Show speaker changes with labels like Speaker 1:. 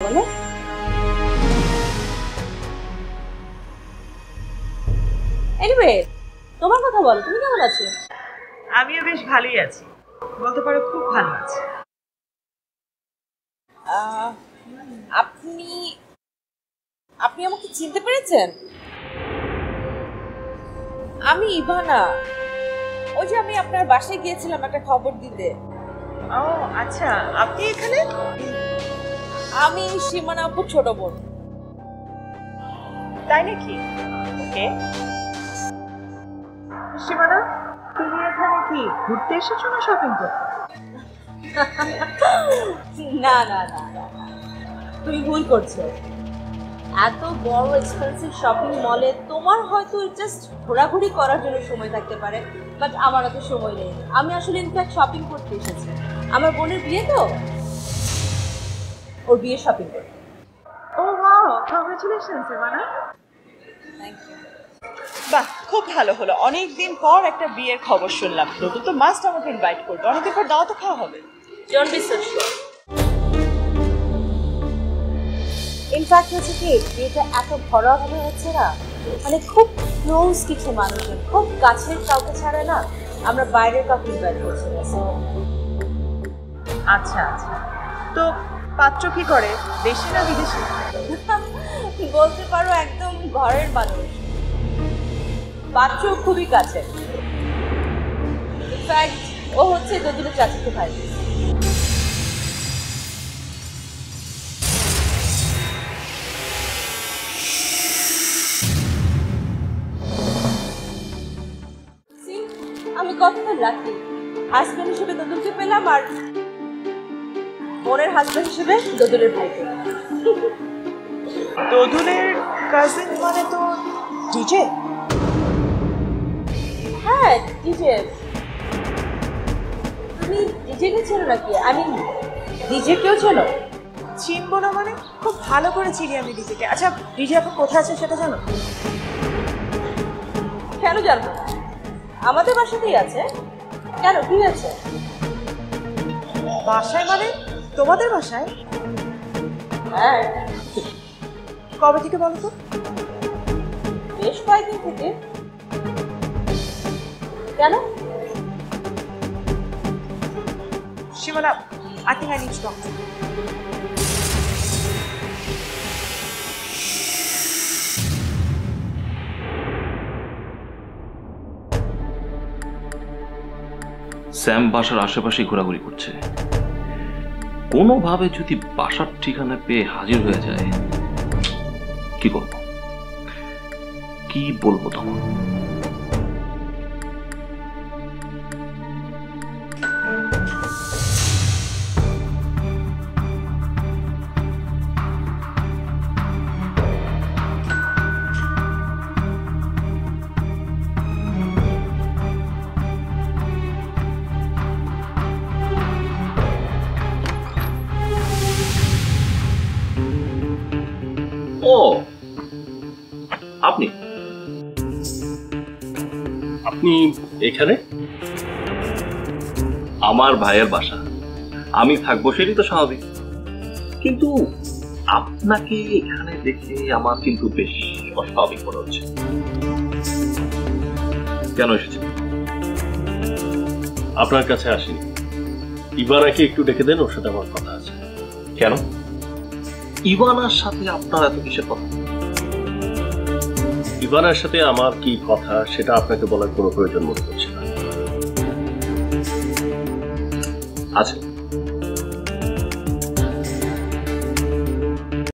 Speaker 1: বলো। এনিওয়ে, তোমার কথা বলো, তুমি কেমন আছো?
Speaker 2: আমিও বেশ ভালোই আছি, বলতে পারো খুব ভালো আছি।
Speaker 1: আপনি আপনি আমাকে চিনতে পেরেছেন? আমি ইভানা। ওই যে আমি আপনার বাসায় গিয়েছিলাম একটা খবর দিতে।
Speaker 2: ও আচ্ছা, আপনি এখানে?
Speaker 1: আমি সীমানা আপুর ছোট বোন।
Speaker 2: তাই নাকি? ওকে। সীমানা, তুমি এখানে কি ঘুরতে এসেছো না শপিং করতে?
Speaker 1: না না না না, তুমি ভুল করছো। এত বড় এক্সপেন্সিভ শপিং মলে তোমার হয়তো জাস্ট ঘোরাঘুরি করার জন্য সময় থাকতে পারে, বাট আমার অত সময় নেই। আমি আসলে ইনফ্যাক্ট শপিং করতে এসেছি। আমার বোনের বিয়ে তো, ওর বিয়ে শপিং করতে।
Speaker 2: ও wow, congratulations Seemana.
Speaker 1: Thank you.
Speaker 2: বাহ, খুব ভালো হলো, অনেকদিন পর একটা বিয়ের খবর শুনলাম। নতুন তো মাস্ট আমাকে ইনভাইট করবে, অনেকদিন পর দাওয়াত খাওয়া হবে।
Speaker 1: Don't be so sure. In fact হচ্ছে কি, বিয়েটা এত ঘরোয়াভাবে হচ্ছে না, মানে খুব ক্লোজ কিছু মানুষজন, খুব কাছের কাউকে ছাড়া না আমরা বাইরের কাউকে ইনভাইট করছি না। সো
Speaker 2: আচ্ছা আচ্ছা, তো পাত্র কি করে, দেশি না বিদেশি?
Speaker 1: বলতে পারো একদম ঘরের মানুষ, পাত্র খুবই কাছে। ইনফ্যাক্ট ও হচ্ছে যদুলের চাচাতো ভাই। আমি কতটা লাকি, হাজব্যান্ড হিসেবে দদুলকে পেলাম আর বোনের হাজব্যান্ড হিসেবে দদুলের ভাইকে।
Speaker 2: দোদুলের কাজিন মানে তো ডিজে?
Speaker 1: হ্যাঁ ডিজে। তুমি ডিজেকে চেনো নাকি? আমি ডিজে কেউ চেনো?
Speaker 2: চিনবো না মানে? খুব ভালো করে চিনি আমি ডিজেকে। আচ্ছা, ডিজে এখন কোথায় আছে সেটা জানো?
Speaker 1: কেন জানবো না, আমাদের বাসাতেই আছে। কেন, কি আছে?
Speaker 2: বাসায় মানে তোমাদের বাসায়?
Speaker 1: হ্যাঁ।
Speaker 2: কবে থেকে বলো তো?
Speaker 1: বেশ কয়েকদিন থেকে। কেন?
Speaker 2: সীমানা, I think I need to talk to you.
Speaker 3: Sam বাসার আশেপাশে ঘোরাঘুরি করছে। কোনোভাবে যদি বাসার ঠিকানা পেয়ে হাজির হয়ে যায়, কি করব, কি বলবো তখন? ও আপনি
Speaker 4: আপনি এখানে?
Speaker 3: আমার ভাইয়ের বাসা, আমি থাকবো সেটাই তো স্বাভাবিক, কিন্তু আপনাকে এখানে দেখে আমার কিন্তু বেশ অস্বাভাবিক মনে হচ্ছে। কেন এসেছেন?
Speaker 4: আপনার কাছে আসিনি, ইভানাকে একটু ডেকে দেন, ওর সাথে আমার কথা আছে।
Speaker 3: কেন? ইভানার সাথে আপনার এত কিসের কথা?
Speaker 4: ইভানার সাথে আমার কি কথা সেটা আপনাকে বলার কোনো প্রয়োজন মনে করছে না।
Speaker 3: আছে,